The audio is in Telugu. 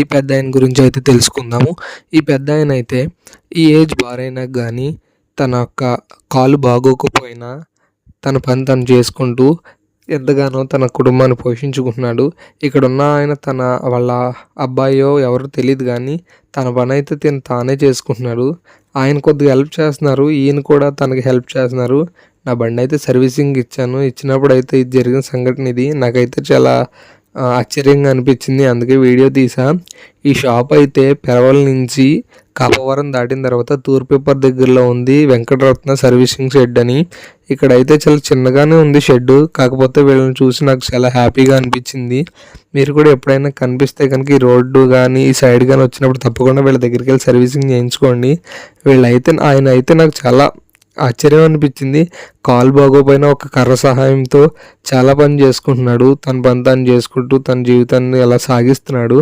ఈ పెద్దాయన గురించి అయితే తెలుసుకుందాము. ఈ పెద్దాయన అయితే ఈ ఏజ్ బారైనా కానీ తన యొక్క కాలు బాగోకపోయినా తన పని తను చేసుకుంటూ ఎంతగానో తన కుటుంబాన్ని పోషించుకుంటున్నాడు. ఇక్కడున్న ఆయన వాళ్ళ అబ్బాయో ఎవరో తెలీదు కానీ తన పని అయితే తానే చేసుకుంటున్నాడు. ఆయన కొద్దిగా హెల్ప్ చేస్తున్నారు, ఈయన కూడా తనకి హెల్ప్ చేస్తున్నారు. నా బండి అయితే సర్వీసింగ్ ఇచ్చినప్పుడు అయితే ఇది జరిగిన సంఘటన ఇది నాకైతే చాలా ఆశ్చర్యంగా అనిపించింది. అందుకే వీడియో తీసా. ఈ షాప్ అయితే పెరవల నుంచి కాపవరం దాటిన తర్వాత తూర్పుపేపర్ దగ్గరలో ఉంది వెంకటరత్న సర్వీసింగ్ షెడ్ అని. ఇక్కడైతే చాలా చిన్నగానే ఉంది షెడ్, కాకపోతే వీళ్ళని చూసి నాకు చాలా హ్యాపీగా అనిపించింది. మీరు కూడా ఎప్పుడైనా కనిపిస్తే కనుక ఈ రోడ్డు కానీ ఈ సైడ్ కానీ వచ్చినప్పుడు తప్పకుండా వీళ్ళ దగ్గరికి వెళ్ళి సర్వీసింగ్ చేయించుకోండి. ఆయన అయితే నాకు చాలా ఆశ్చర్యం అనిపించింది. కాలు బాగోపోయినా ఒక కర్ర సహాయంతో చాలా పని చేసుకుంటున్నాడు. తన పని తాను చేసుకుంటూ తన జీవితాన్ని అలా సాగిస్తున్నాడు.